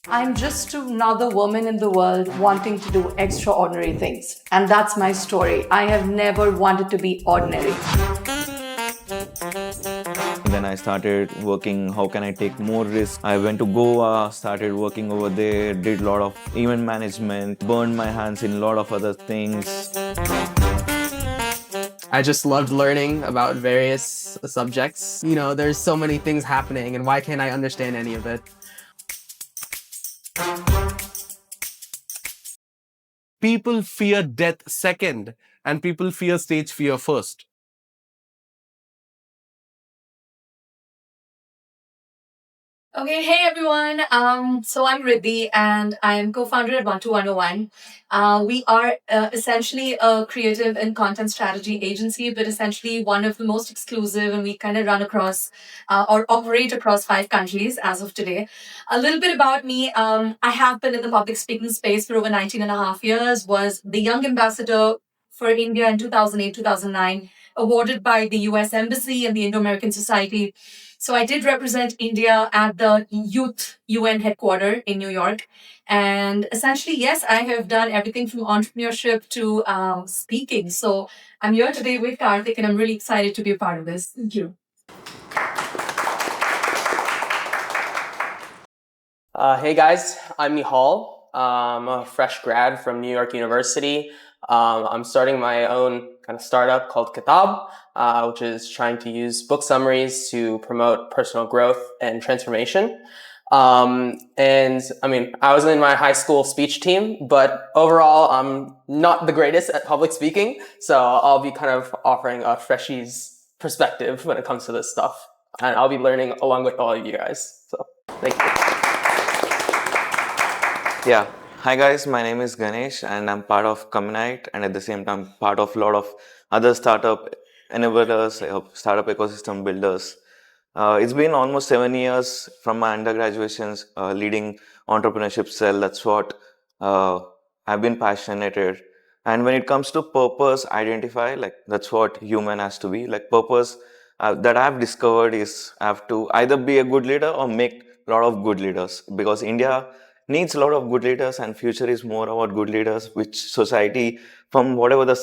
I'm just another woman in the world wanting to do extraordinary things. And that's my story. I have never wanted to be ordinary. Then I started working, how can I take more risks? I went to Goa, started working over there, did a lot of event management, burned my hands in a lot of other things. I just loved learning about various subjects. You know, there's so many things happening, and why can't I understand any of it? People fear death second, and people fear stage fear first. Okay, hey everyone. So I'm Riddhi and I am co-founder at 12101. We are essentially a creative and content strategy agency, but essentially one of the most exclusive, and we kind of run across or operate across 5 countries as of today. A little bit about me. I have been in the public speaking space for over 19 and a half years, was the young ambassador for India in 2008, 2009, awarded by the US Embassy and the Indo-American Society. So I did represent India at the Youth UN headquarters in New York. And essentially, yes, I have done everything from entrepreneurship to speaking. So I'm here today with Karthik, and I'm really excited to be a part of this. Thank you. Hey guys, I'm Nihal. I'm a fresh grad from New York University. I'm starting my own kind of startup called Kitab, which is trying to use book summaries to promote personal growth and transformation. And I mean, I was in my high school speech team, but overall, I'm not the greatest at public speaking. So I'll be kind of offering a freshie's perspective when it comes to this stuff. And I'll be learning along with all of you guys. So thank you. Yeah. Hi guys, my name is Ganesh and I'm part of Communite and at the same time part of a lot of other startup enablers, startup ecosystem builders. It's been almost 7 years from my undergraduations leading entrepreneurship cell. That's what I've been passionate at. And when it comes to purpose, identify, like that's what human has to be. Like purpose that I've discovered is I have to either be a good leader or make a lot of good leaders because India needs a lot of good leaders and future is more about good leaders, which society from whatever the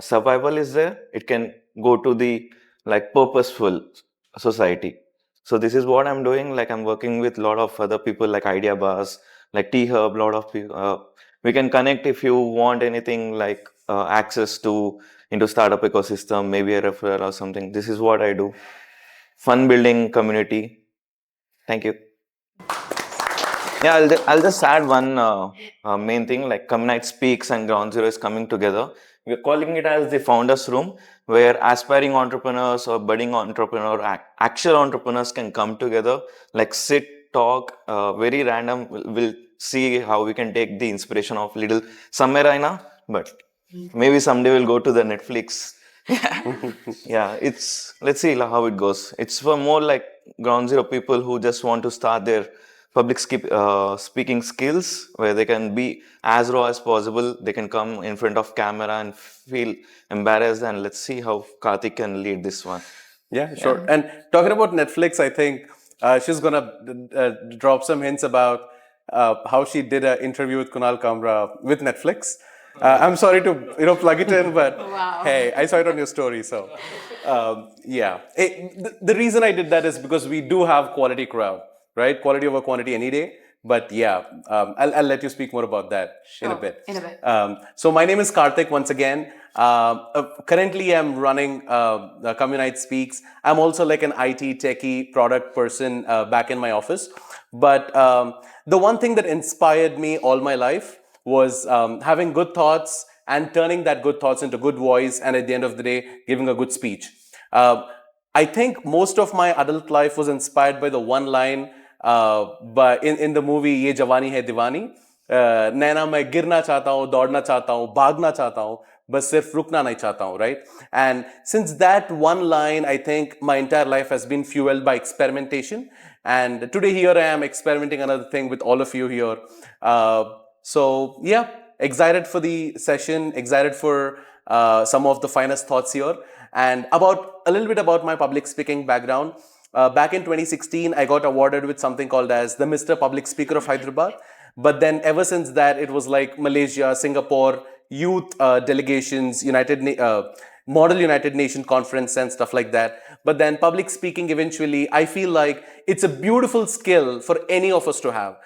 survival is there, it can go to the like purposeful society. So this is what I'm doing. Like I'm working with a lot of other people like Idea Bars, like T Hub, a lot of people. We can connect if you want anything like access to into startup ecosystem, maybe a referral or something. This is what I do. Fun building community. Thank you. Yeah, I'll just add one main thing like Communite Speaks and Groundzero is coming together. We're calling it as the founders room where aspiring entrepreneurs or budding actual entrepreneurs can come together, like sit, talk, very random. We'll see how we can take the inspiration of little Sameraina, but maybe someday we'll go to the Netflix. Yeah, let's see how it goes. It's for more like Groundzero people who just want to start their speaking skills where they can be as raw as possible. They can come in front of camera and feel embarrassed, and let's see how Karthik can lead this one. Yeah, sure. Yeah. And talking about Netflix, I think she's going to drop some hints about how she did an interview with Kunal Kamra with Netflix. I'm sorry to plug it in, but wow. Hey, I saw it on your story, so yeah. The reason I did that is because we do have quality crowd, right? Quality over quantity any day. But yeah, I'll let you speak more about that in a bit. So my name is Karthik once again. Currently, I'm running Communite Speaks. I'm also like an IT techie product person back in my office. But the one thing that inspired me all my life was having good thoughts and turning that good thoughts into good voice, and at the end of the day, giving a good speech. I think most of my adult life was inspired by the one line but in the movie Ye Jawani Hai Diwani, नैना मैं गिरना चाहता हूँ, दौड़ना चाहता हूँ, भागना चाहता हूँ, बस सिर्फ रुकना नहीं चाहता हूँ, right? And since that one line, I think my entire life has been fueled by experimentation. And today here I am experimenting another thing with all of you here. So yeah, excited for the session, excited for some of the finest thoughts here. And a little bit about my public speaking background. Back in 2016, I got awarded with something called as the Mr. Public Speaker of Hyderabad. But then ever since that, it was like Malaysia, Singapore, youth delegations, Model United Nation Conference and stuff like that. But then public speaking, eventually, I feel like it's a beautiful skill for any of us to have.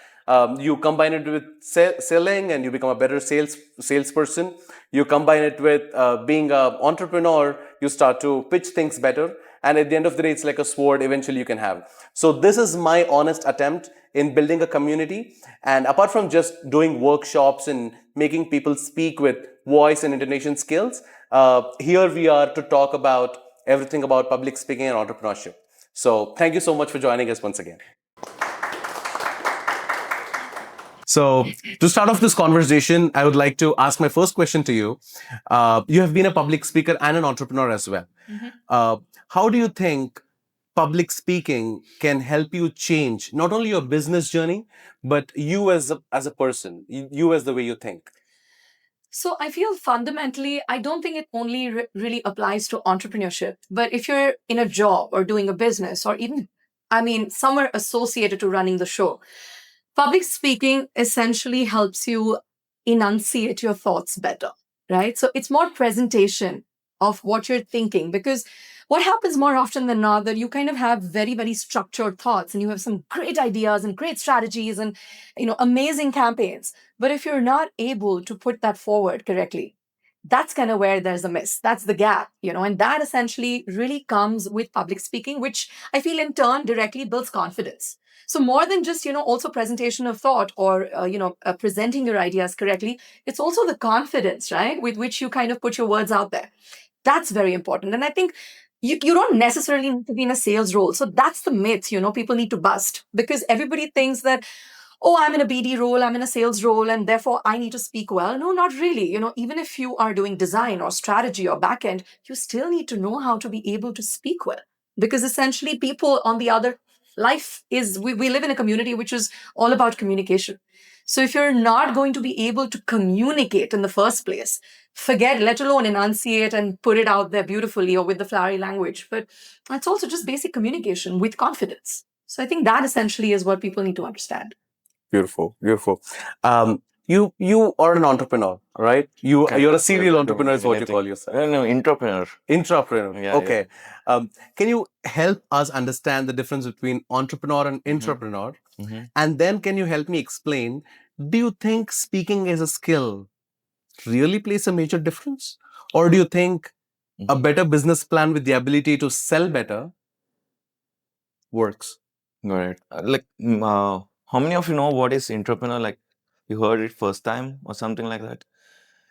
You combine it with selling and you become a better salesperson. You combine it with being an entrepreneur, you start to pitch things better. And at the end of the day, it's like a sword eventually you can have. So this is my honest attempt in building a community. And apart from just doing workshops and making people speak with voice and intonation skills, here we are to talk about everything about public speaking and entrepreneurship. So thank you so much for joining us once again. So, to start off this conversation, I would like to ask my first question to you. You have been a public speaker and an entrepreneur as well. How do you think public speaking can help you change not only your business journey, but you as a person, you as the way you think? So I feel fundamentally, I don't think it only really applies to entrepreneurship, but if you're in a job or doing a business or even, I mean, somewhere associated to running the show, public speaking essentially helps you enunciate your thoughts better, right? So it's more presentation of what you're thinking because what happens more often than not that you kind of have very, very structured thoughts and you have some great ideas and great strategies and, amazing campaigns. But if you're not able to put that forward correctly, that's kind of where there's a miss. That's the gap, and that essentially really comes with public speaking, which I feel in turn directly builds confidence. So more than just, also presentation of thought or, presenting your ideas correctly, it's also the confidence, right, with which you kind of put your words out there. That's very important. And I think you don't necessarily need to be in a sales role. So that's the myth, people need to bust because everybody thinks that, oh, I'm in a BD role, I'm in a sales role, and therefore I need to speak well. No, not really. Even if you are doing design or strategy or backend, you still need to know how to be able to speak well. Because essentially, people on the other life is we live in a community which is all about communication. So if you're not going to be able to communicate in the first place, forget, let alone enunciate and put it out there beautifully or with the flowery language. But it's also just basic communication with confidence. So I think that essentially is what people need to understand. Beautiful, beautiful. You are an entrepreneur, right? You're a serial entrepreneur, is what you call yourself. No, entrepreneur. Entrepreneur. Yeah, Okay. Can you help us understand the difference between entrepreneur and entrepreneur? And then can you help me explain, do you think speaking as a skill really plays a major difference? Or do you think a better business plan with the ability to sell better works? Right. How many of you know what is entrepreneur? Like, you heard it first time or something like that?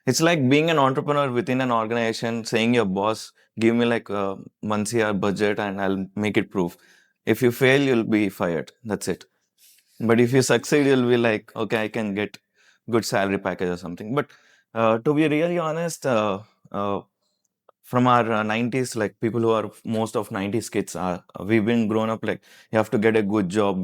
It's like being an entrepreneur within an organization, saying your boss, give me like a month's year budget and I'll make it proof. If you fail, you'll be fired. That's it. But if you succeed, you'll be like, okay, I can get good salary package or something. But to be really honest, uh, from our 90s, like people who are most of 90s kids are, we've been grown up like you have to get a good job.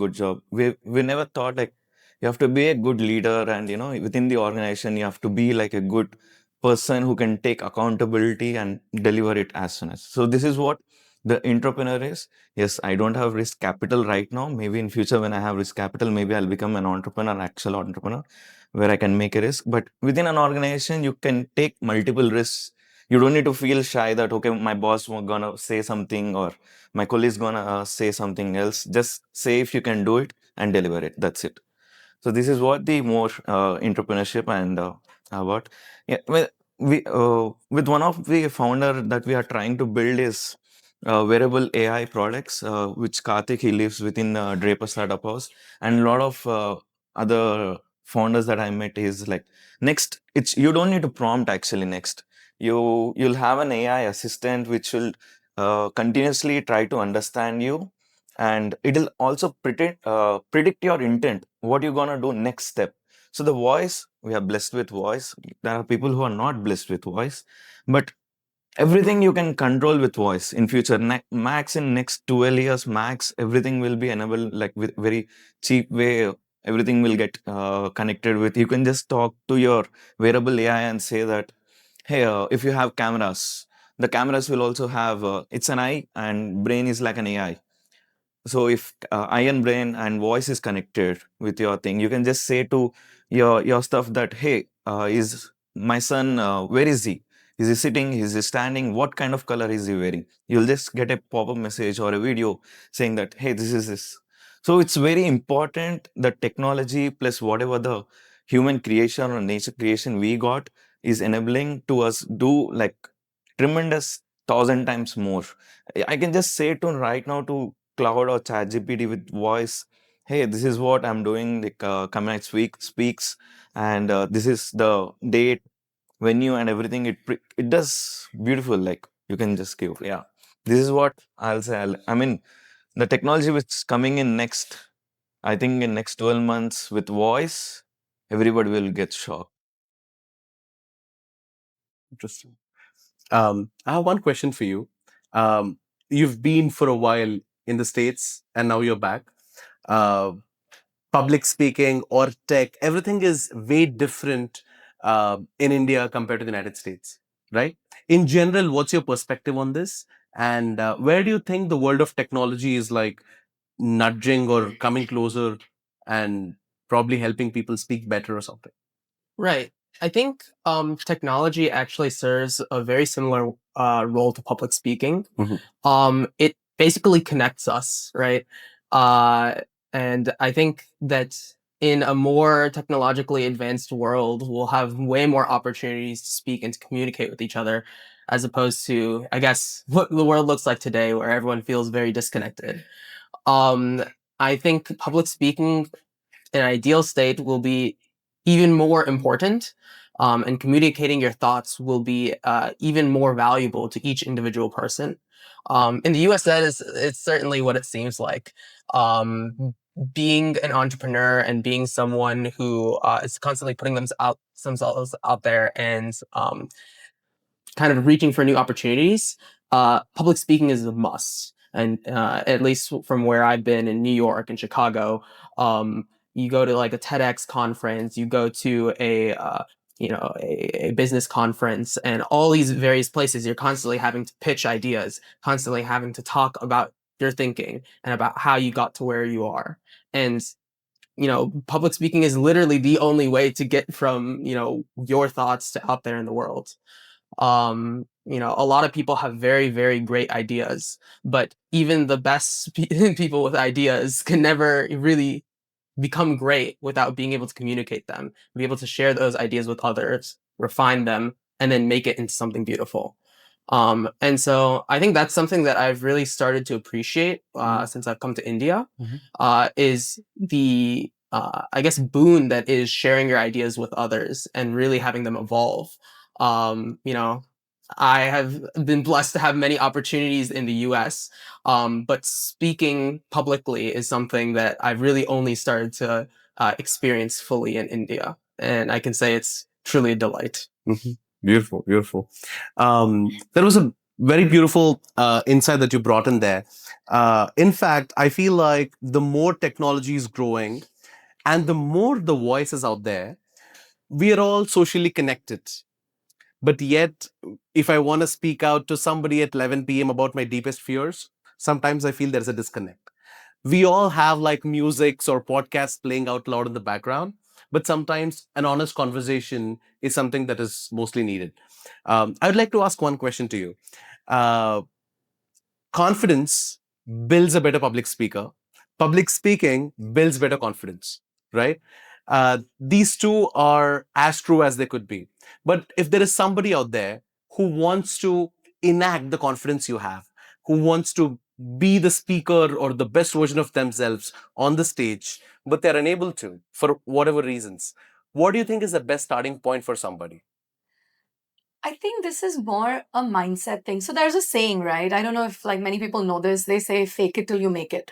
We never thought like you have to be a good leader, and within the organization you have to be like a good person who can take accountability and deliver it as soon as. So this is what the entrepreneur is. Yes, I don't have risk capital right now. Maybe in future when I have risk capital, maybe I'll become an entrepreneur, actual entrepreneur, where I can make a risk. But within an organization, you can take multiple risks. You don't need to feel shy that, okay, my boss was gonna say something or my colleague's gonna say something else. Just say if you can do it and deliver it. That's it. So this is what the more entrepreneurship and what. Yeah, well, with one of the founder that we are trying to build is wearable AI products, which Karthik, he lives within Draper Startup House, and a lot of other founders that I met is like, next, it's you don't need to prompt actually. Next, you'll have an AI assistant which will continuously try to understand you, and it'll also predict your intent, what you're gonna do next step. So the voice, we are blessed with voice. There are people who are not blessed with voice, but everything you can control with voice in future. Max in next 12 years, max everything will be enabled like with very cheap way. Everything will get connected with. You can just talk to your wearable AI and say that, hey, if you have cameras, the cameras will also have it's an eye and brain is like an AI. So if iron brain and voice is connected with your thing, you can just say to your stuff that, hey, is my son, where is he? Is he sitting? Is he standing? What kind of color is he wearing? You'll just get a pop-up message or a video saying that, hey, this is this. So it's very important that technology plus whatever the human creation or nature creation we got is enabling to us do like tremendous thousand times more. I can just say to right now to Cloud or ChatGPT with voice, hey, this is what I'm doing. Like Communite speaks, and this is the date, venue, and everything. It does beautiful. Like you can just give, yeah. This is what I'll say. I mean, the technology which is coming in next, I think in next 12 months with voice, everybody will get shocked. Interesting. I have one question for you. You've been for a while in the States and now you're back. Uh, Public speaking or tech, everything is way different in India compared to the United States, right? In general, what's your perspective on this? And where do you think the world of technology is like nudging or coming closer and probably helping people speak better or something? Right. I think technology actually serves a very similar role to public speaking. Mhm. It basically connects us, right? Uh, and I think that in a more technologically advanced world, we'll have way more opportunities to speak and to communicate with each other, as opposed to, I guess, what the world looks like today, where everyone feels very disconnected. Um, I think public speaking an ideal state will be even more important, and communicating your thoughts will be even more valuable to each individual person. In the US, it's certainly what it seems like. Being an entrepreneur and being someone who is constantly putting themselves out there and kind of reaching for new opportunities, public speaking is a must. And at least from where I've been in New York and Chicago, you go to like a TEDx conference, you go to a business conference, and all these various places, you're constantly having to pitch ideas, constantly having to talk about your thinking and about how you got to where you are. And public speaking is literally the only way to get from your thoughts to out there in the world. A lot of people have very, very great ideas, but even the best people with ideas can never really become great without being able to communicate them, be able to share those ideas with others, refine them, and then make it into something beautiful. And so I think that's something that I've really started to appreciate since I've come to India, is the I guess boon that is sharing your ideas with others and really having them evolve. I have been blessed to have many opportunities in the US, but speaking publicly is something that I've really only started to experience fully in India. And I can say it's truly a delight. Mhm. Beautiful, beautiful. There was a very beautiful insight that you brought in there. In fact, I feel like the more technology is growing and the more the voices out there, we are all socially connected. But yet, if I want to speak out to somebody at 11 p.m. about my deepest fears, sometimes I feel there's a disconnect. We all have like musics or podcasts playing out loud in the background, but sometimes an honest conversation is something that is mostly needed. I would like to ask one question to you. Uh, Confidence builds a better public speaker. Public speaking builds better confidence, right? These two are as true as they could be. But if there is somebody out there who wants to enact the confidence you have, who wants to be the speaker or the best version of themselves on the stage, but they're unable to for whatever reasons, what do you think is the best starting point for somebody? I think this is more a mindset thing. So there's a saying, right? I don't know if like many people know this. They say fake it till you make it.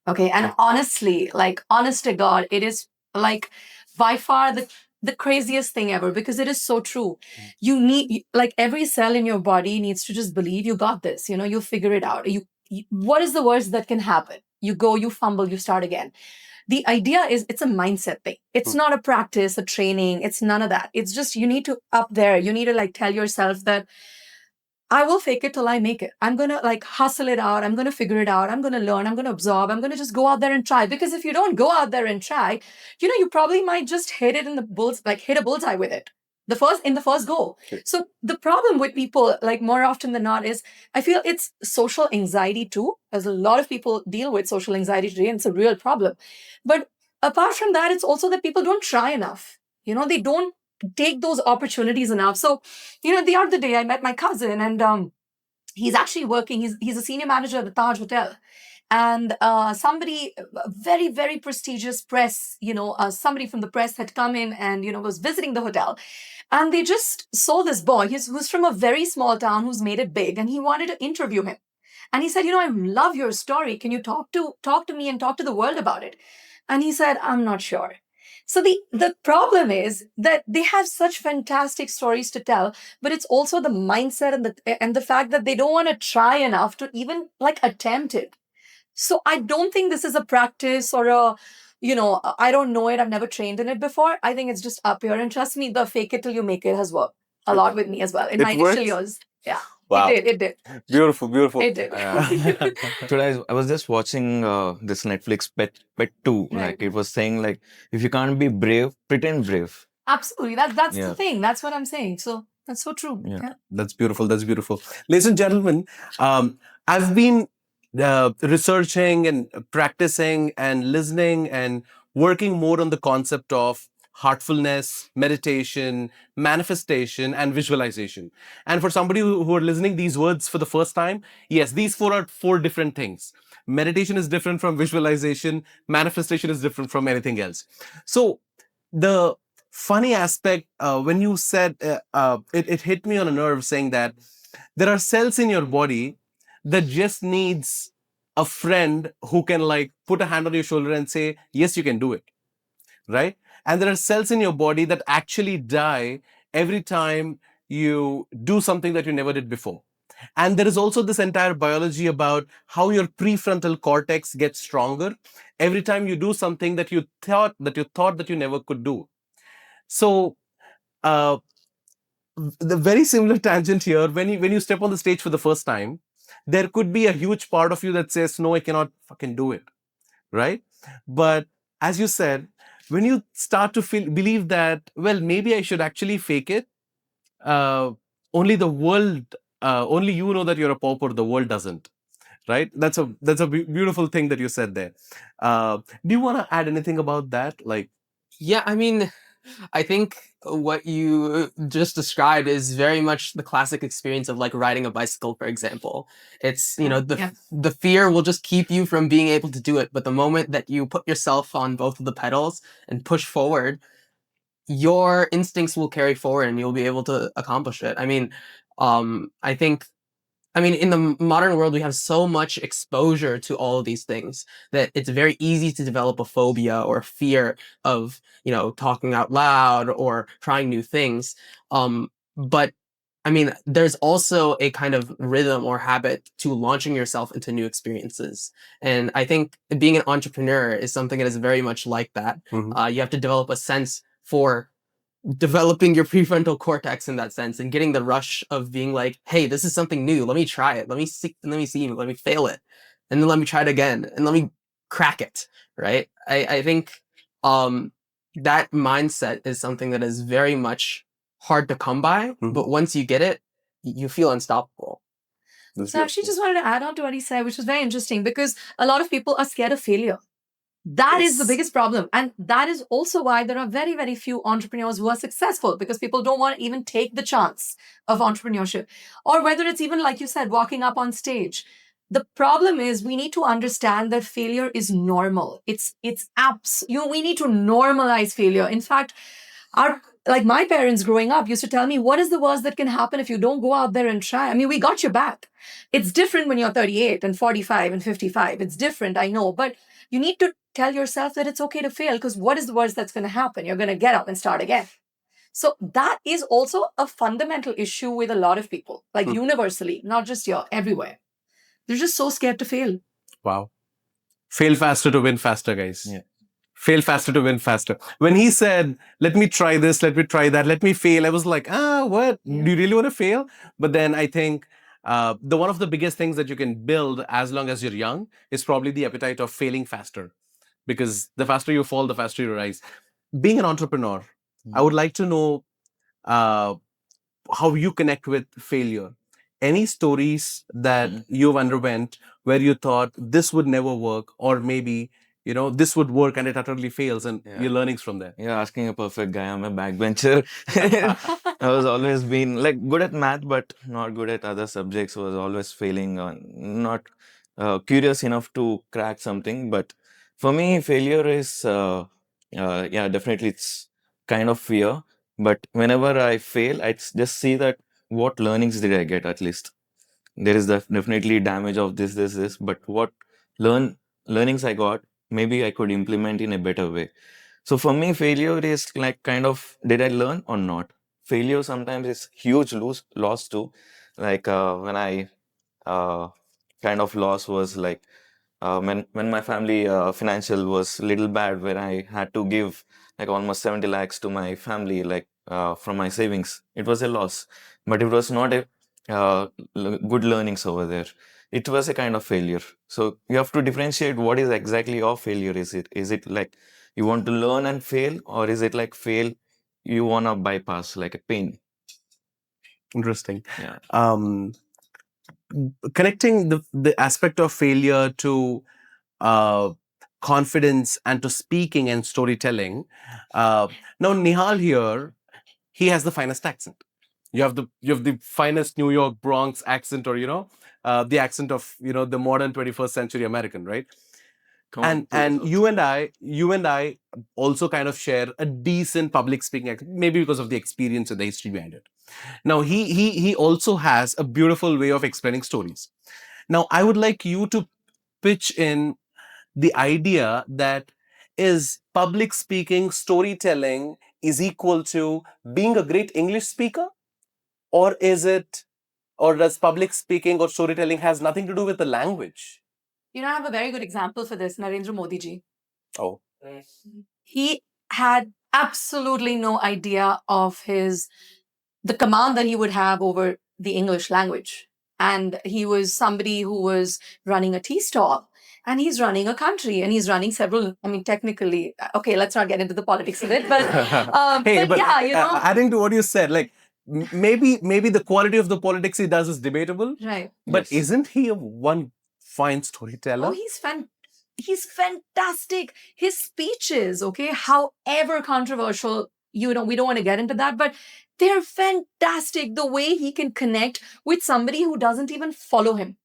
Okay. And honestly, like honest to God, it is like by far the craziest thing ever because it is so true. You need like every cell in your body needs to just believe you got this. You figure it out. What is the worst that can happen? You go, you fumble, you start again. The idea is it's a mindset thing. It's not a practice, a training. It's none of that. It's just you need to up there. You need to like tell yourself that I will fake it till I make it. I'm going to like hustle it out. I'm going to figure it out. I'm going to learn. I'm going to absorb. I'm going to just go out there and try. Because if you don't go out there and try, you probably might just hit it in the hit a bullseye with it. In the first go. So the problem with people, like more often than not, is I feel it's social anxiety too. As a lot of people deal with social anxiety today, and it's a real problem. But apart from that, it's also that people don't try enough. They don't take those opportunities enough. So, the other day I met my cousin, and he's actually working. He's a senior manager at the Taj Hotel, and somebody, a very very prestigious press, somebody from the press had come in and was visiting the hotel, and they just saw this boy who's from a very small town who's made it big, and he wanted to interview him. And he said, I love your story. Can you talk to me and talk to the world about it? And he said, I'm not sure. So the problem is that they have such fantastic stories to tell, but it's also the mindset and the fact that they don't want to try enough to even like attempt it. So I don't think this is a practice or I don't know it. I've never trained in it before. I think it's just up here. And trust me, the fake it till you make it has worked a lot with me as well in my It initial works? years. Yeah. Wow. It did. Beautiful, beautiful. It did. Today I was just watching this Netflix Pet 2. Right. Like it was saying like if you can't be brave, pretend brave. Absolutely. That's Yeah. the thing. That's what I'm saying. So that's so true. Yeah. Yeah. That's beautiful. That's beautiful. Ladies and gentlemen, I've been researching and practicing and listening and working more on the concept of heartfulness, meditation, manifestation, and visualization. And for somebody who are listening these words for the first time, yes, these four are four different things. Meditation is different from visualization. Manifestation is different from anything else. So the funny aspect when you said it hit me on a nerve saying that there are cells in your body that just needs a friend who can like put a hand on your shoulder and say yes, you can do it, right? And there are cells in your body that actually die every time you do something that you never did before. And there is also this entire biology about how your prefrontal cortex gets stronger every time you do something that you thought that you never could do. So, the very similar tangent here. When you step on the stage for the first time, there could be a huge part of you that says, "No, I cannot fucking do it," right? But as you said, when you start to believe that, well, maybe I should actually fake it. Uh, only the world, only you know that you're a pauper. The world doesn't. Right? That's a beautiful thing that you said there. Do you want to add anything about that? Like, Yeah, I mean, I think what you just described is very much the classic experience of like riding a bicycle, for example. It's, Yeah. the fear will just keep you from being able to do it. But the moment that you put yourself on both of the pedals and push forward, your instincts will carry forward and you'll be able to accomplish it. I mean, I think in the modern world, we have so much exposure to all of these things that it's very easy to develop a phobia or a fear of, talking out loud or trying new things. But there's also a kind of rhythm or habit to launching yourself into new experiences. And I think being an entrepreneur is something that is very much like that. You have to develop a sense for developing your prefrontal cortex in that sense and getting the rush of being like, hey, this is something new. Let me try it. Let me see, let me fail it. And then let me try it again and let me crack it. Right. I think that mindset is something that is very much hard to come by. But once you get it, you feel unstoppable. So I actually just wanted to add on to what he said, which was very interesting because a lot of people are scared of failure. That is the biggest problem. And that is also why there are very, very few entrepreneurs who are successful because people don't want to even take the chance of entrepreneurship. Or whether it's even, like you said, walking up on stage. The problem is we need to understand that failure is normal. It's we need to normalize failure. In fact, my parents growing up used to tell me, what is the worst that can happen if you don't go out there and try? I mean, we got your back. It's different when you're 38 and 45 and 55. It's different, I know. But you need to tell yourself that it's okay to fail because what is the worst that's going to happen? You're going to get up and start again. So that is also a fundamental issue with a lot of people, like universally, not just here, everywhere. They're just so scared to fail. wow. Fail faster to win faster, guys. Yeah. Fail faster to win faster. When he said, let me try this, let me try that, let me fail, I was like, what? Do you really want to fail? But then I think the one of the biggest things that you can build as long as you're young is probably the appetite of failing faster. Because the faster you fall, the faster you rise. Being an entrepreneur, I would like to know uh, how you connect with failure. Any stories that you've underwent where you thought this would never work, or maybe this would work and it utterly fails, and your learnings from there. You're asking a perfect guy. I'm a backbencher. I was always been like good at math, but not good at other subjects. Was always failing on not curious enough to crack something. But for me, failure is yeah, definitely it's kind of fear. But whenever I fail, I just see that what learnings did I get at least. There is definitely damage of this, but what learnings I got, maybe I could implement in a better way. So for me, failure is like kind of did I learn or not? Failure sometimes is huge loss too. Like when I uh, kind of loss was like when my family financial was little bad, where I had to give like almost 70 lakhs to my family, like from my savings. It was a loss, but it was not a good learnings over there. It was a kind of failure. So you have to differentiate what is exactly your failure. Is it like you want to learn and fail, or is it like fail you wanna bypass like a pain? Interesting. Yeah. Connecting the aspect of failure to uh, confidence and to speaking and storytelling. Now Nihal here, he has the finest accent. You have the finest New York Bronx accent, or the accent of the modern 21st century American, right? Come on, And you and I also kind of share a decent public speaking accent, maybe because of the experience and the history behind it. Now he also has a beautiful way of explaining stories. Now I would like you to pitch in the idea that is public speaking, storytelling is equal to being a great English speaker, or is it, or does public speaking or storytelling has nothing to do with the language? You know, I have a very good example for this, Narendra Modi ji. Oh, He had absolutely no idea of the command that he would have over the English language. And he was somebody who was running a tea stall, and he's running a country, and he's running several, I mean, technically, okay, let's not get into the politics of it, but, hey, but yeah, you know. adding to what you said, like maybe the quality of the politics he does is debatable, Right. but Yes. isn't he one fine storyteller? Oh, he's fantastic. His speeches, okay, however controversial, we don't want to get into that, but they're fantastic. The way he can connect with somebody who doesn't even follow him.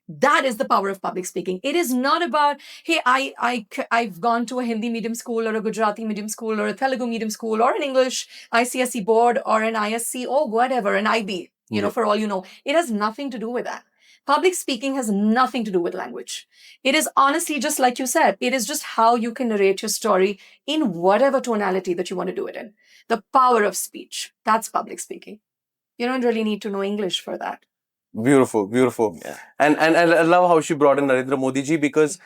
That is the power of public speaking. It is not about, hey, I've gone to a Hindi medium school or a Gujarati medium school or a Telugu medium school or an English ICSE board or an ISC or whatever, an IB, for all you know. It has nothing to do with that. Public speaking has nothing to do with language. It is honestly just like you said, it is just how you can narrate your story in whatever tonality that you want to do it in. The power of speech. That's public speaking. You don't really need to know English for that. Beautiful, beautiful. Yeah. And I love how she brought in Narendra Modi ji, because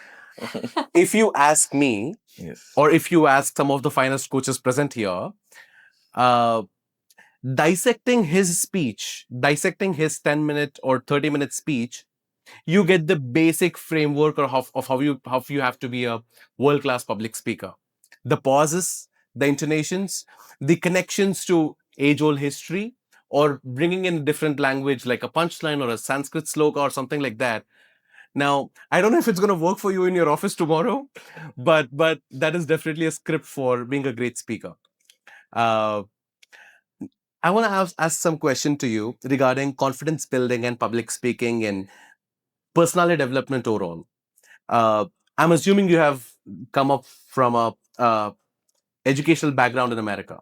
if you ask me, Yes. or if you ask some of the finest coaches present here, dissecting his speech, dissecting his 10-minute or 30-minute speech, you get the basic framework of how you have to be a world-class public speaker. The pauses, the intonations, the connections to age-old history, or bringing in a different language like a punchline or a Sanskrit sloka or something like that. Now, I don't know if it's going to work for you in your office tomorrow, but that is definitely a script for being a great speaker. I want to ask some question to you regarding confidence building and public speaking and personality development overall. I'm assuming you have come up from a educational background in America,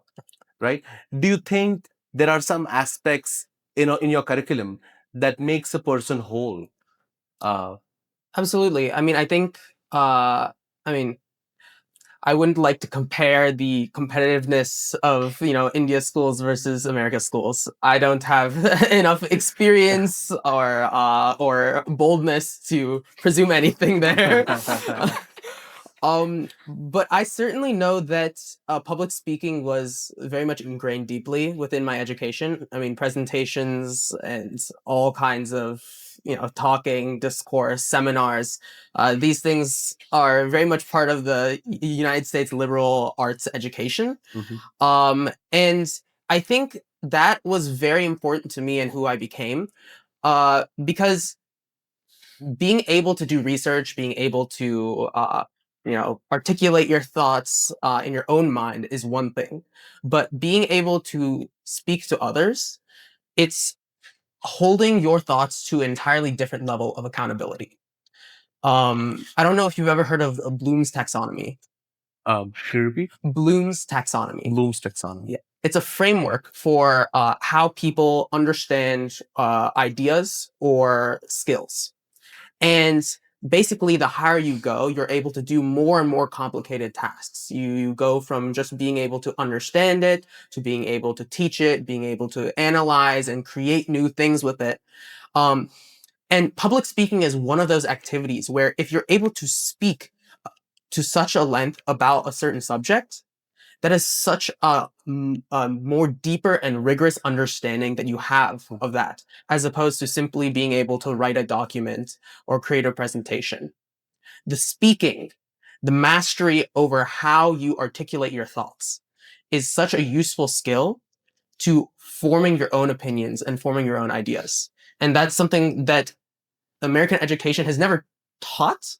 right? Do you think there are some aspects in your curriculum that makes a person whole? Absolutely. I mean, I think, I wouldn't like to compare the competitiveness of, India schools versus America schools. I don't have enough experience or boldness to presume anything there. But I certainly know that public speaking was very much ingrained deeply within my education. I mean, presentations and all kinds of, talking, discourse, seminars. These things are very much part of the United States liberal arts education. And I think that was very important to me and who I became, because being able to do research, being able to articulate your thoughts in your own mind is one thing, but being able to speak to others, it's holding your thoughts to an entirely different level of accountability. I don't know if you've ever heard of Bloom's taxonomy. Can you repeat? Bloom's taxonomy. Bloom's taxonomy. Yeah. It's a framework for how people understand ideas or skills. And basically, the higher you go, you're able to do more and more complicated tasks. You go from just being able to understand it to being able to teach it, being able to analyze and create new things with it. And public speaking is one of those activities where if you're able to speak to such a length about a certain subject, that is such a more deeper and rigorous understanding that you have of that, as opposed to simply being able to write a document or create a presentation. The speaking, the mastery over how you articulate your thoughts is such a useful skill to forming your own opinions and forming your own ideas. And that's something that American education has never taught,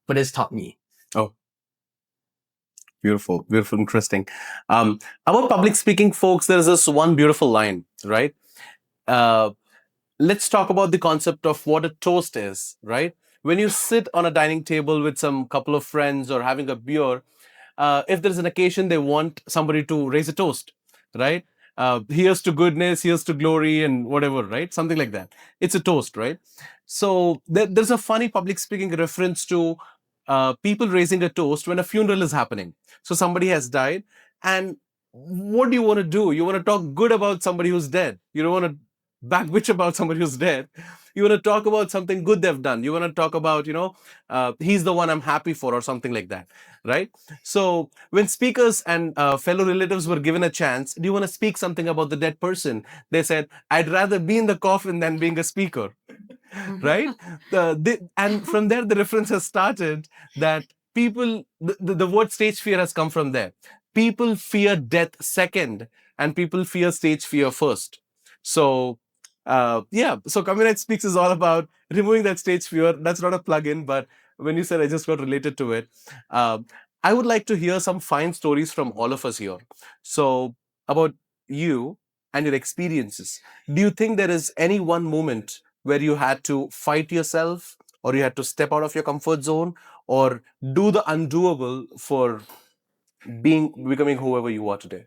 but has taught me. Oh, beautiful, beautiful, interesting. About public speaking, folks, there's this one beautiful line, right? Let's talk about the concept of what a toast is, right? When you sit on a dining table with some couple of friends or having a beer, if there's an occasion they want somebody to raise a toast, right? Here's to goodness, here's to glory, and whatever, right? Something like that. It's a toast, right? So there's a funny public speaking reference to people raising a toast when a funeral is happening. So somebody has died, and what do you want to do? You want to talk good about somebody who's dead. You don't want to backwitch about somebody who's dead. You want to talk about something good they've done. You want to talk about, he's the one I'm happy for, or something like that, right? So when speakers and fellow relatives were given a chance, do you want to speak something about the dead person? They said, I'd rather be in the coffin than being a speaker, right? And from there, the reference has started that people, the word stage fear has come from there. People fear death second, and people fear stage fear first. So, so Communite Speaks is all about removing that stage fear. That's not a plug-in, but when you said I just got related to it, I would like to hear some fine stories from all of us here. So, about you and your experiences. Do you think there is any one moment where you had to fight yourself, or you had to step out of your comfort zone, or do the undoable for becoming whoever you are today?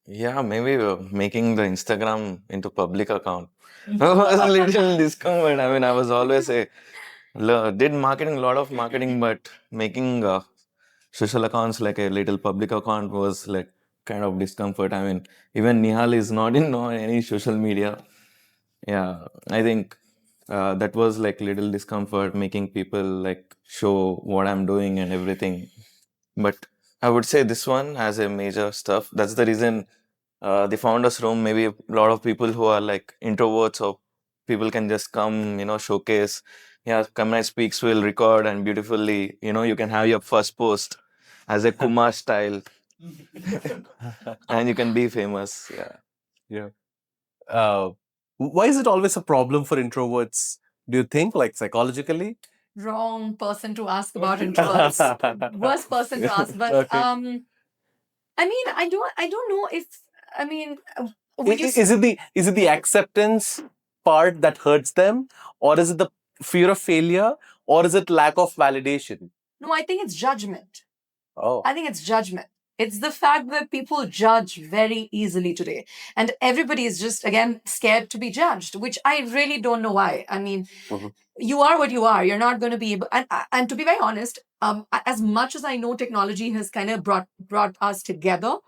Yeah, maybe making the Instagram into public account was a little discomfort. I mean, I was always did marketing, a lot of marketing, but making social accounts like a little public account was like kind of discomfort. I mean, even Nihal is not in on any social media. Yeah, I think that was like little discomfort, making people like show what I'm doing and everything. But I would say this one has a major stuff. That's the reason the founders room, maybe a lot of people who are like introverts or people can just come, showcase. Yeah, Kamai Speaks will record and beautifully, you can have your first post as a Kumar style and you can be famous. Yeah. Yeah. Why is it always a problem for introverts? Do you think, like psychologically? Wrong person to ask about introverts. Worst person to ask. But Okay. I mean, I don't know if I mean. Is it the acceptance part that hurts them, or is it the fear of failure, or is it lack of validation? No, I think it's judgment. Oh. I think it's judgment. It's the fact that people judge very easily today. And everybody is just, again, scared to be judged, which I really don't know why. I mean, you are what you are. You're not going to be able. And to be very honest, as much as I know technology has kind of brought us together,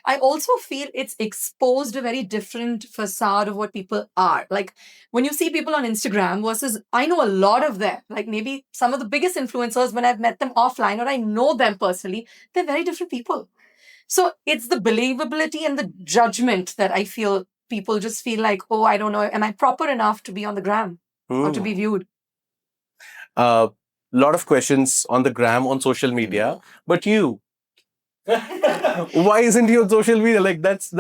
I also feel it's exposed a very different facade of what people are. Like when you see people on Instagram versus I know a lot of them, like maybe some of the biggest influencers when I've met them offline or I know them personally, they're very different people. So it's the believability and the judgment that I feel people just feel like, oh, I don't know, am I proper enough to be on the gram or to be viewed? A lot of questions on the gram, on social media, but you, why isn't you on social media? Like that's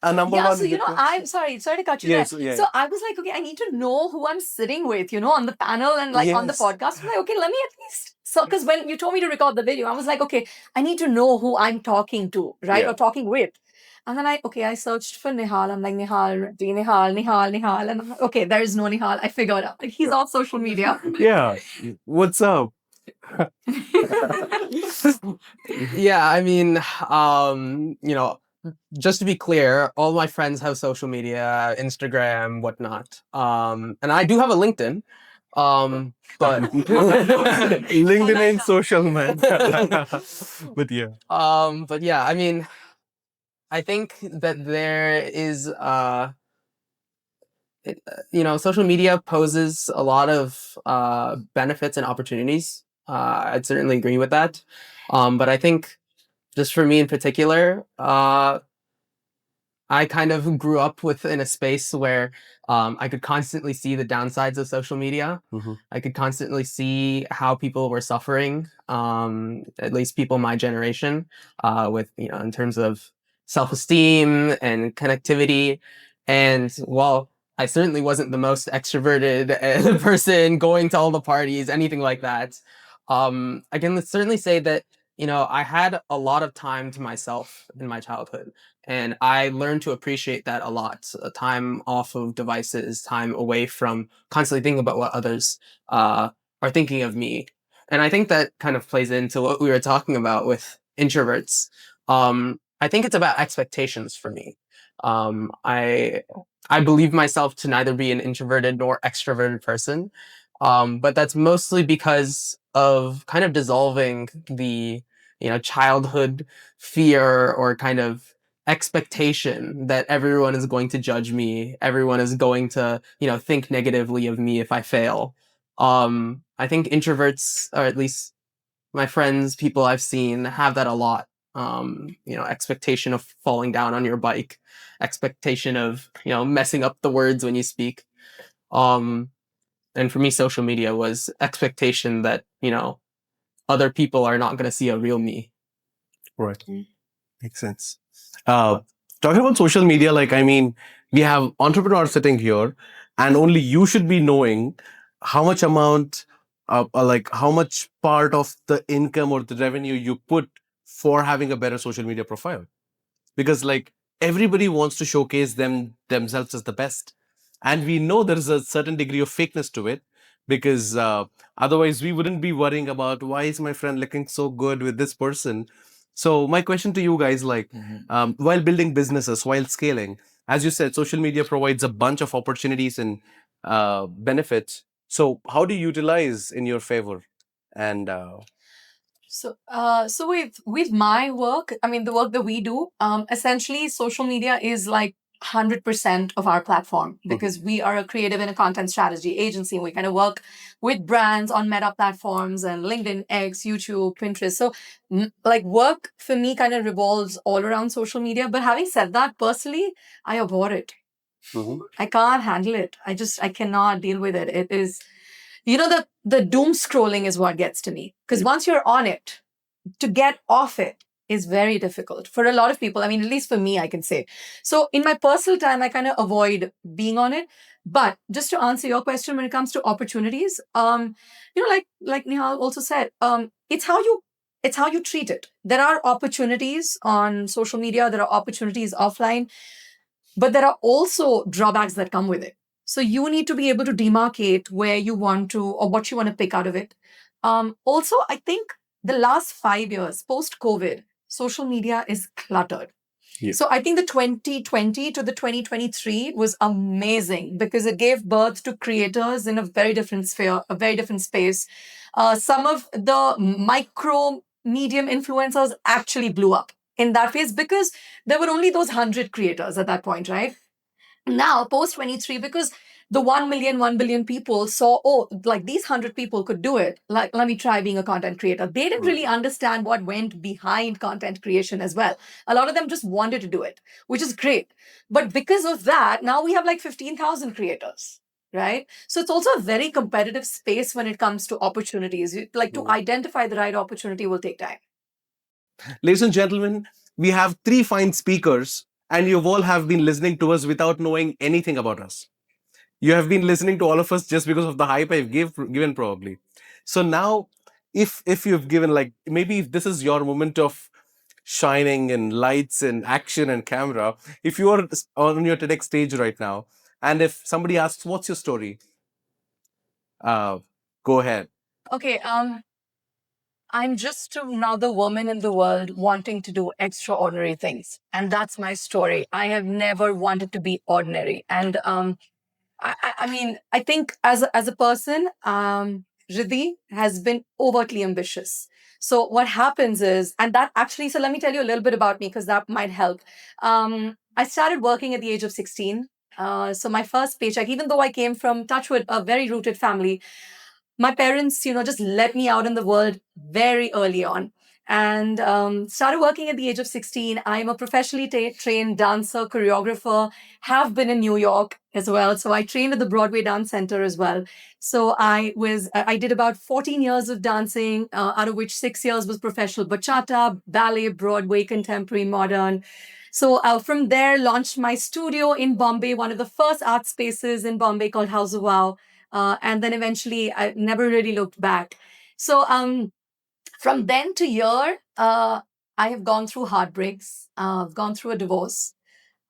a number Yeah, one. so I'm sorry to cut you Yes, there. yeah. So I was like, okay, I need to know who I'm sitting with, on the panel and like on the Yes. podcast. I'm like, okay, let me at least. So, because when you told me to record the video, I was like, okay, I need to know who I'm talking to, right? Yeah. Or talking with. And then I searched for Nihal. I'm like, Nihal Reddy, Nihal. And I'm like, okay, there is no Nihal. I figured out. Like, he's off social media. Yeah. What's up? Yeah, I mean, just to be clear, all my friends have social media, Instagram, whatnot. And I do have a LinkedIn. But LinkedIn ain't social, man. But yeah. but yeah, I mean, I think that there is social media poses a lot of benefits and opportunities. I'd certainly agree with that. But I think just for me in particular, I kind of grew up in a space where I could constantly see the downsides of social media. Mhm. I could constantly see how people were suffering, at least people my generation, with in terms of self-esteem and connectivity. And while I certainly wasn't the most extroverted person going to all the parties, anything like that, I can certainly say that I had a lot of time to myself in my childhood. And I learned to appreciate that a lot. Time off of devices, time away from constantly thinking about what others are thinking of me. And I think that kind of plays into what we were talking about with introverts. I think it's about expectations for me. I believe myself to neither be an introverted nor extroverted person, but that's mostly because of kind of dissolving the childhood fear or kind of expectation that everyone is going to judge me, everyone is going to think negatively of me if I fail. I think introverts, or at least my friends, people I've seen, have that a lot. Expectation of falling down on your bike, expectation of messing up the words when you speak. And for me, social media was expectation that other people are not going to see a real me. Right. Makes sense. Talking about social media, like, I mean, we have entrepreneurs sitting here, and only you should be knowing how much amount, like, how much part of the income or the revenue you put for having a better social media profile. Because, like, everybody wants to showcase themselves as the best. And we know there is a certain degree of fakeness to it, because otherwise we wouldn't be worrying about why is my friend looking so good with this person. So my question to you guys, like, while building businesses, while scaling, as you said, social media provides a bunch of opportunities and benefits. So how do you utilize in your favor? And So with my work, I mean the work that we do, essentially social media is like 100% of our platform because we are a creative and a content strategy agency. And we kind of work with brands on Meta platforms and LinkedIn, X, YouTube, Pinterest. So like work for me kind of revolves all around social media. But having said that, personally, I abhor it. I can't handle it. I cannot deal with it. It is, the doom scrolling is what gets to me. Because once you're on it, to get off it is very difficult for a lot of people. I mean, at least for me, I can say. So in my personal time, I kind of avoid being on it. But just to answer your question, when it comes to opportunities, like Nihal also said, it's how you treat it. There are opportunities on social media, there are opportunities offline, but there are also drawbacks that come with it. So you need to be able to demarcate where you want to or what you want to pick out of it. Also, I think the last 5 years post COVID, social media is cluttered. Yeah. So I think the 2020 to the 2023 was amazing because it gave birth to creators in a very different sphere, a very different space. Some of the micro medium influencers actually blew up in that phase because there were only those 100 creators at that point, right? Now post 23, because the 1 million 1 billion people saw, oh, like these 100 people could do it, like let me try being a content creator. They didn't really understand what went behind content creation as well. A lot of them just wanted to do it, which is great, but because of that now we have like 15,000 creators, right? So it's also a very competitive space when it comes to opportunities. Like to identify the right opportunity will take time. Ladies and gentlemen, we have three fine speakers, and you all have been listening to us without knowing anything about us. You have been listening to all of us just because of the hype I've given, probably. So now, if you've given, like, maybe if this is your moment of shining and lights and action and camera, if you are on your TEDx stage right now, and if somebody asks, "What's your story?" Go ahead. Okay, I'm just another woman in the world wanting to do extraordinary things. And that's my story. I have never wanted to be ordinary. And I mean, I think as a person, Riddhi has been overtly ambitious. So what happens is, and that actually, so let me tell you a little bit about me because that might help. I started working at the age of 16. So my first paycheck, even though I came from Touchwood, a very rooted family, my parents, just let me out in the world very early on and started working at the age of 16. I'm a professionally trained dancer, choreographer, have been in New York as well. So I trained at the Broadway Dance Center as well. So I did about 14 years of dancing, out of which 6 years was professional bachata, ballet, Broadway, contemporary, modern. So from there, launched my studio in Bombay, one of the first art spaces in Bombay called House of Wow. And then eventually I never really looked back. So from then to here, I have gone through heartbreaks. I've gone through a divorce.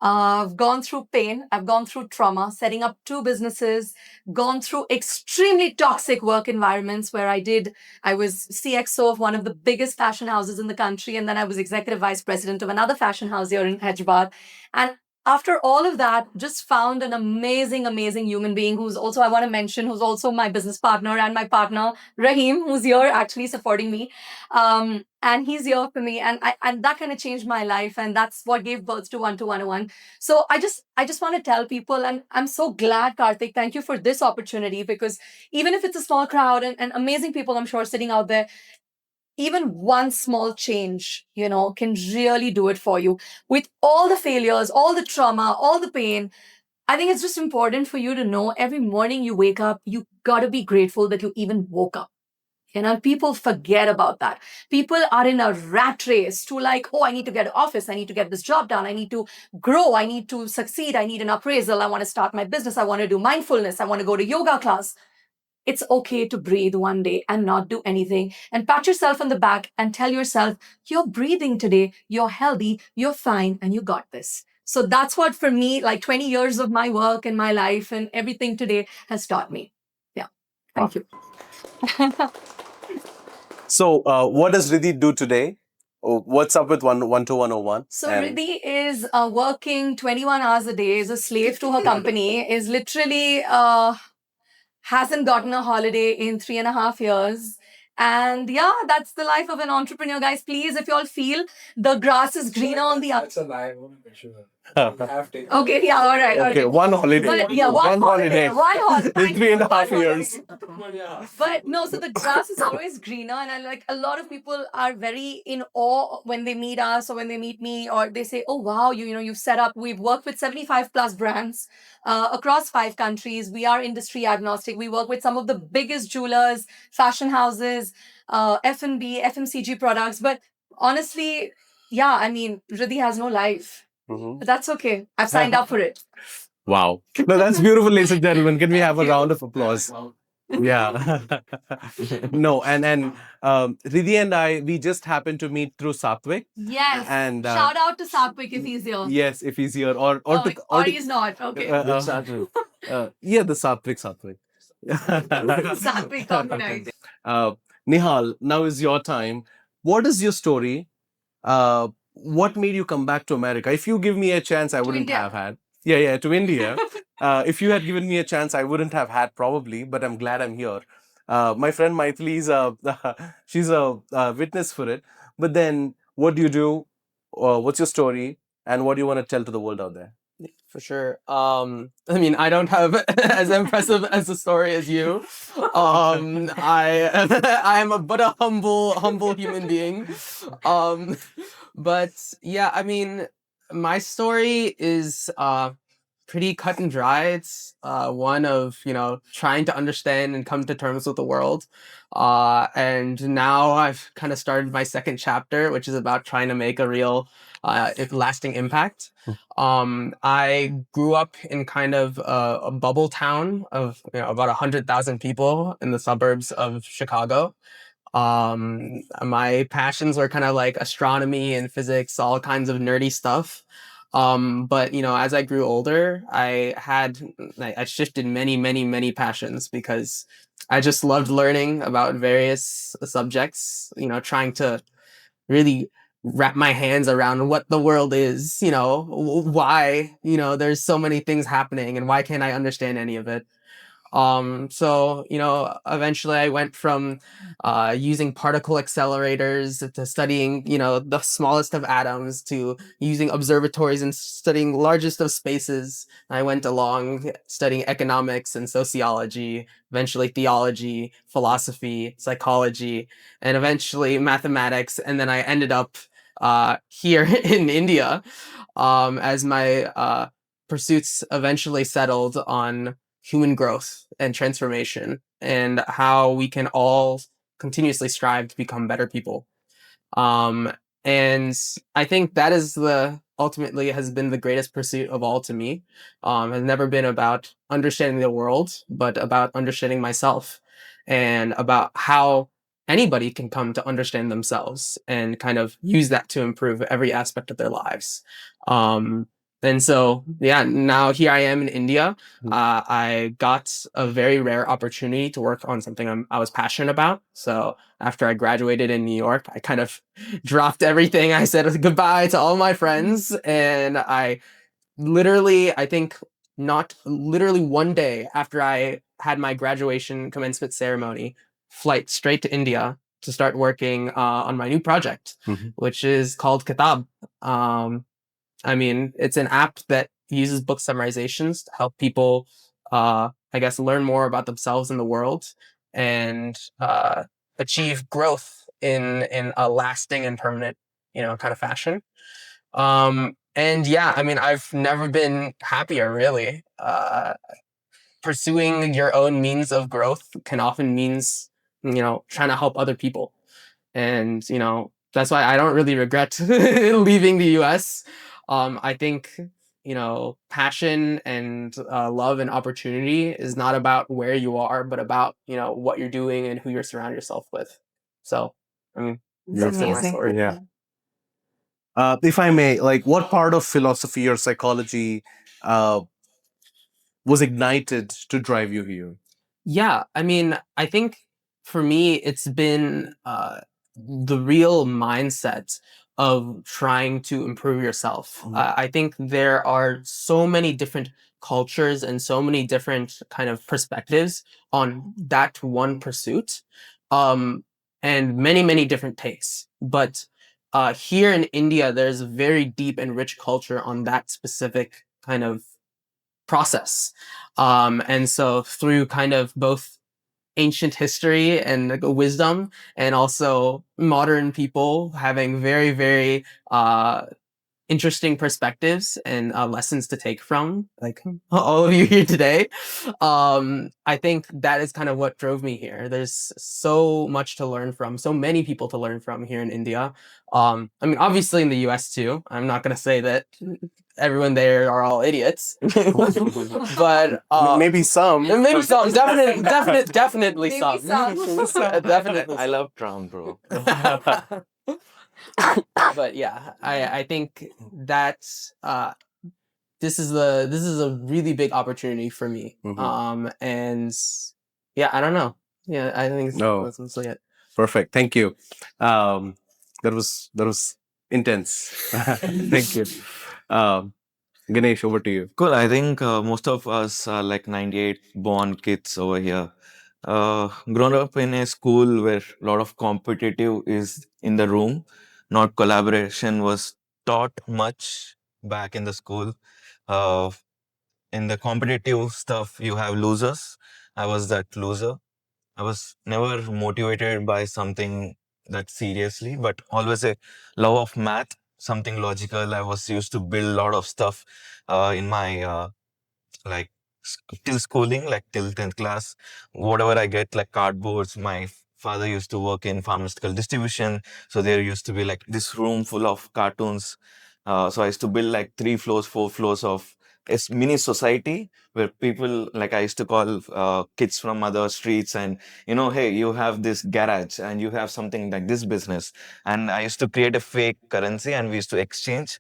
I've gone through pain. I've gone through trauma, setting up two businesses, gone through extremely toxic work environments where I was CXO of one of the biggest fashion houses in the country. And then I was executive vice president of another fashion house here in Hyderabad. And after all of that, just found an amazing, amazing human being who's also, I want to mention, who's also my business partner and my partner, Rahim, who's here actually supporting me. And he's here for me. And that kind of changed my life. And that's what gave birth to 12101. So I just want to tell people, and I'm so glad, Karthik, thank you for this opportunity, because even if it's a small crowd and amazing people, I'm sure, sitting out there, even one small change, can really do it for you. With all the failures, all the trauma, all the pain, I think it's just important for you to know every morning you wake up, you got to be grateful that you even woke up. People forget about that. People are in a rat race to, like, oh, I need to get an office. I need to get this job done. I need to grow. I need to succeed. I need an appraisal. I want to start my business. I want to do mindfulness. I want to go to yoga class. It's okay to breathe one day and not do anything and pat yourself on the back and tell yourself, you're breathing today. You're healthy. You're fine. And you got this. So that's what, for me, like 20 years of my work and my life and everything today has taught me. Yeah. Thank you. So, what does Riddhi do today? What's up with 12101? So Riddhi is working 21 hours a day, is a slave to her company, is literally hasn't gotten a holiday in 3.5 years. And yeah, that's the life of an entrepreneur, guys. Please, if you all feel the grass is greener on the other. That's a lie. I want to make sure. Okay, yeah, all right. Okay, one holiday. But yeah, one holiday. One holiday. In 3.5 years. But no, so the grass is always greener. And I like, a lot of people are very in awe when they meet us or when they meet me, or they say, oh, wow, you've set up, we've worked with 75 plus brands across 5 countries. We are industry agnostic. We work with some of the biggest jewelers, fashion houses, F&B, FMCG products. But honestly, yeah, I mean, Riddhi has no life. But that's okay. I've signed up for it. Wow. No, that's beautiful, ladies and gentlemen. Can we have a round of applause? Yeah. No, and Riddhi and I, we just happened to meet through Satwik. Yes. And shout out to Satwik if he's here. Yes, if he's here, or he's not. Okay. Yeah, the Satwik. Satwik Communitie. Nihal, now is your time. What is your story? what made you come back to America? If you give me a chance, I wouldn't India. have had. Yeah, to India. If you had given me a chance, I wouldn't have had probably, but I'm glad I'm here. My friend Maithili is she's a witness for it. But then, what do you do? What's your story? And what do you want to tell to the world out there? For sure. I mean, I don't have as impressive as a story as you. I am but a humble human being. But yeah, I mean, my story is pretty cut and dry. It's one of, trying to understand and come to terms with the world. And now I've kind of started my second chapter, which is about trying to make a real lasting impact. I grew up in kind of a bubble town of about 100,000 people in the suburbs of Chicago. My passions were kind of like astronomy and physics, all kinds of nerdy stuff. But as I grew older, I shifted many passions because I just loved learning about various subjects, trying to really wrap my hands around what the world is, why, there's so many things happening and why can't I understand any of it? So, eventually I went from using particle accelerators to studying, the smallest of atoms to using observatories and studying largest of spaces. I went along studying economics and sociology, eventually theology, philosophy, psychology, and eventually mathematics. And then I ended up here in India as my pursuits eventually settled on human growth and transformation and how we can all continuously strive to become better people. Um, and I think that is ultimately has been the greatest pursuit of all to me. Has never been about understanding the world, but about understanding myself and about how anybody can come to understand themselves and kind of use that to improve every aspect of their lives. Um, and so, yeah, now here I am in India. I got a very rare opportunity to work on something I was passionate about. So after I graduated in New York, I kind of dropped everything. I said goodbye to all my friends, and I literally, I think not literally one day after I had my graduation commencement ceremony, flight straight to India to start working on my new project, which is called Kitab. I mean, it's an app that uses book summarizations to help people, I guess, learn more about themselves and the world and achieve growth in a lasting and permanent, kind of fashion. And yeah, I mean, I've never been happier, really. Pursuing your own means of growth can often means, trying to help other people. And, that's why I don't really regret leaving the US. I think, passion and love and opportunity is not about where you are, but about, what you're doing and who you're surrounding yourself with. So, I mean, that's my amazing. story. Yeah. If I may, like, what part of philosophy or psychology uh, was ignited to drive you here? Yeah, I mean, I think for me, it's been the real mindset of trying to improve yourself. I think there are so many different cultures and so many different kind of perspectives on that one pursuit, and many different takes. But here in India, there's a very deep and rich culture on that specific kind of process. And so through kind of both ancient history and like, wisdom, and also modern people having very interesting perspectives and lessons to take from, like all of you here today. I think that is kind of what drove me here. There's so much to learn from, so many people to learn from here in India. I mean, obviously in the US too. I'm not going to say that everyone there are all idiots, but Maybe some. maybe some, definitely Maybe some. some. Definitely I love Trump, bro. but yeah, I think that this is a really big opportunity for me. And yeah, I don't know. Yeah, I think No. that's mostly it. Perfect. Thank you. That was Intense. Thank you. Um, Ganesh, over to you. Cool. I think most of us are like 98 born kids over here. Grown up in a school where a lot of competitive is in the room, not collaboration was taught much back in the school. Uh, in the competitive stuff, you have losers. I was that loser. I was never motivated by something that seriously, but always a love of math, something logical. I was used to build a lot of stuff in my like till schooling, like till 10th class, whatever I get, like cardboards. My father used to work in pharmaceutical distribution. So there used to be like this room full of cartoons. So I used to build like 3 floors, 4 floors of a mini society where people, like I used to call kids from other streets and, hey, you have this garage and you have something like this business. And I used to create a fake currency and we used to exchange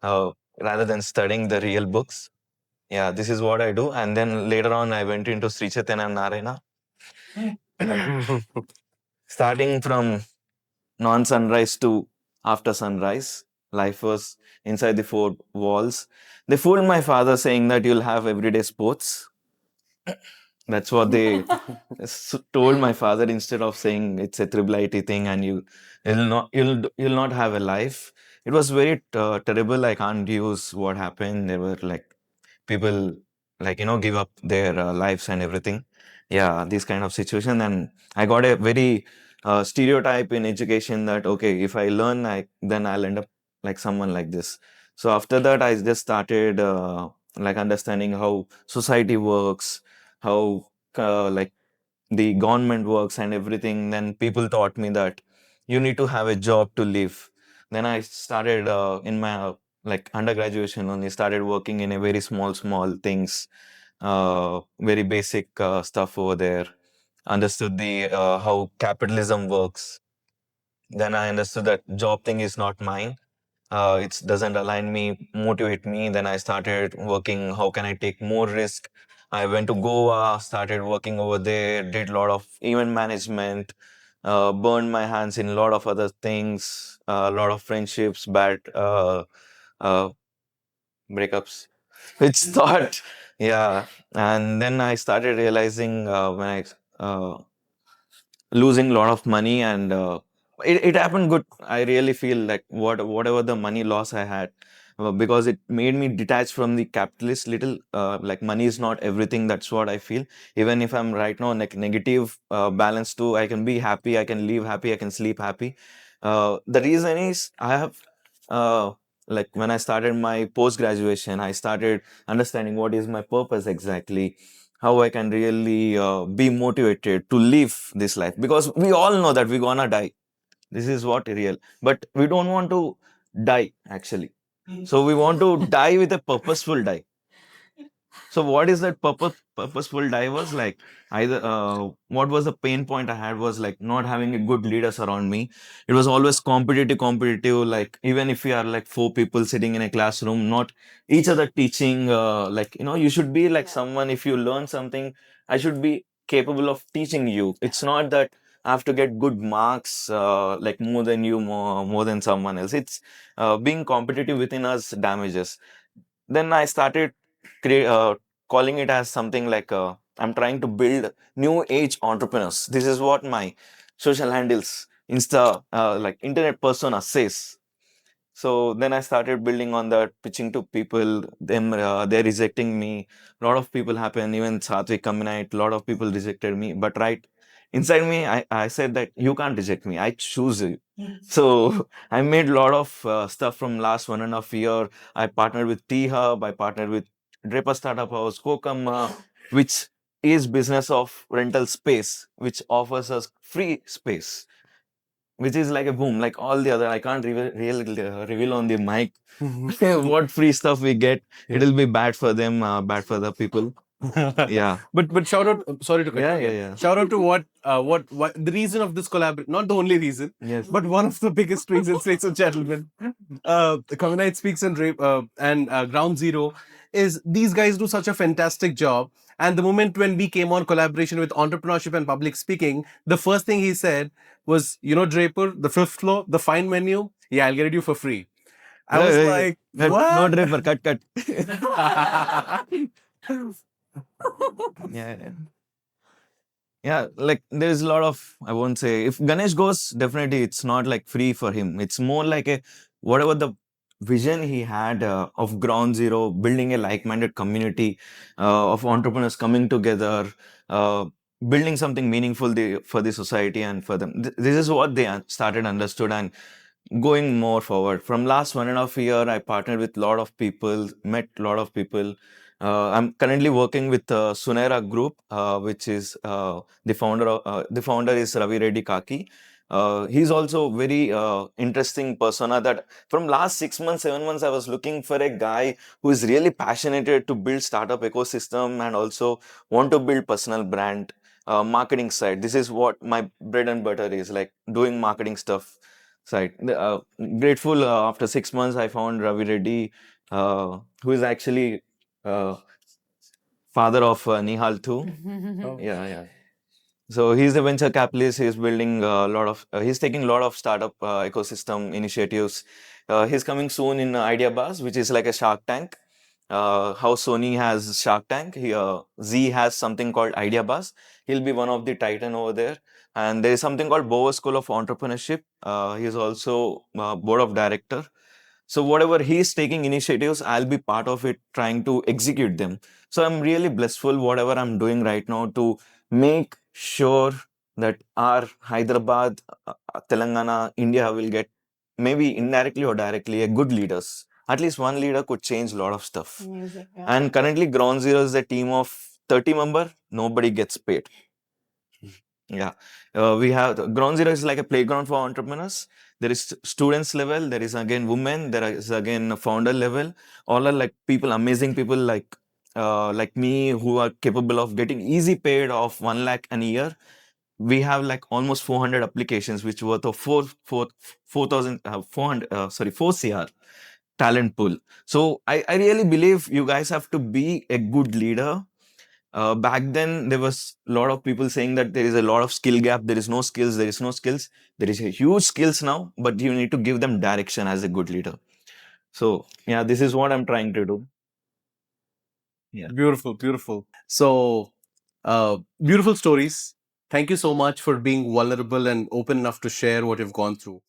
uh, rather than studying the real books. Yeah, this is what I do. And then later on, I went into Sri Chaitanya Narayana. Starting from non-sunrise to after sunrise, life was inside the 4 walls. They fooled my father saying that you'll have everyday sports. That's what they told my father instead of saying it's a triple IT thing and you'll not have a life. It was very terrible. I can't use what happened. There were like people like give up their lives and everything. Yeah, this kind of situation. And I got a very stereotype in education that okay, if I learn, then I'll end up like someone like this. So after that, I just started like understanding how society works, how like the government works and everything. Then people taught me that you need to have a job to live. Then I started in my like undergraduation only started working in a very small things, very basic stuff over there. Understood the how capitalism works. Then I understood that job thing is not mine. It doesn't align me, motivate me. Then I started working. How can I take more risk? I went to Goa, started working over there, did a lot of event management, burned my hands in a lot of other things, a lot of friendships, bad uh, breakups, which thought, yeah. And then I started realizing when I losing a lot of money and it happened good. I really feel like whatever the money loss I had because it made me detach from the capitalist little like money is not everything. That's what I feel. Even if I'm right now like negative balance too, I can be happy, I can live happy, I can sleep happy. The reason is I have uh, like when I started my post graduation, I started understanding what is my purpose exactly, how I can really be motivated to live this life, because we all know that we're gonna die. This is what real, but we don't want to die actually. So we want to die with a purposeful die. So what is that purposeful die was like either what was the pain point I had was like not having a good leaders around me. It was always competitive, like even if we are like 4 people sitting in a classroom, not each other teaching like you should be like someone. If you learn something, I should be capable of teaching you. It's not that I have to get good marks like more than you, more than someone else. It's being competitive within us damages. Then I started calling it as something like I'm trying to build new age entrepreneurs. This is what my social handles, Insta, like internet persona says. So then I started building on that, pitching to people. Them they're rejecting me. A lot of people happen. Even Satvik Communite, a lot of people rejected me. But right inside me, I said that you can't reject me. I choose you. So I made a lot of stuff from last 1.5 year. I partnered with T Hub. I partnered with Draper Startup House, Kokama, which is business of rental space, which offers us free space, which is like a boom, like all the other. I can't reveal on the mic what free stuff we get. It'll be bad for them, bad for the people. Yeah. But shout out, sorry to cut Yeah, you. yeah, yeah. Shout out to what the reason of this collaboration, not the only reason, Yes. but one of the biggest reasons, ladies and gentlemen, the Communite Speaks and Ground Zero is these guys do such a fantastic job. And the moment when we came on collaboration with entrepreneurship and public speaking, the first thing he said was, Draper, the fifth floor, the fine menu. yeah, I'll get it you for free. I was like, No what? draper, cut. Yeah. Yeah, like there's a lot of, I won't say, if Ganesh goes, definitely it's not like free for him. It's more like a, whatever the vision he had of Ground Zero, building a like-minded community of entrepreneurs coming together, uh, building something meaningful for the society and for them. This is what they started understood and going more forward. From last 1.5 year, I partnered with a lot of people, met a lot of people. I'm currently working with Sunera Group, which is the founder is Ravi Reddy Kaki. He's also very interesting persona that from last 6 months, 7 months, I was looking for a guy who is really passionate to build startup ecosystem and also want to build personal brand, marketing side. This is what my bread and butter is, like doing marketing stuff side. Grateful after 6 months, I found Ravi Reddy, who is actually uh, father of Nihal too. Oh. Yeah. So he's a venture capitalist. He's building a lot of. He's taking a lot of startup ecosystem initiatives. He's coming soon in Idea Buzz, which is like a Shark Tank. How Sony has Shark Tank, Z has something called Idea Buzz. He'll be one of the titan over there. And there is something called Bower School of Entrepreneurship. He's also board of director. So whatever he's taking initiatives, I'll be part of it, trying to execute them. So I'm really blissful whatever I'm doing right now to make sure that our Hyderabad, Telangana, India will get maybe indirectly or directly a good leaders. At least one leader could change a lot of stuff. Amazing. Yeah. And currently, Ground Zero is a team of 30 member. Nobody gets paid. Yeah, we have Ground Zero is like a playground for entrepreneurs. There is students level, there is again women, there is again a founder level. All are like people, amazing people like me who are capable of getting easy paid of 1 lakh a year. We have like almost 400 applications, which worth of 4,000, 400, sorry, 4 CR talent pool. So I really believe you guys have to be a good leader. Back then, there was a lot of people saying that there is a lot of skill gap. There is no skills. There is no skills. There is a huge skills now, but you need to give them direction as a good leader. So yeah, this is what I'm trying to do. Yeah. Beautiful, beautiful. So, beautiful stories. Thank you so much for being vulnerable and open enough to share what you've gone through.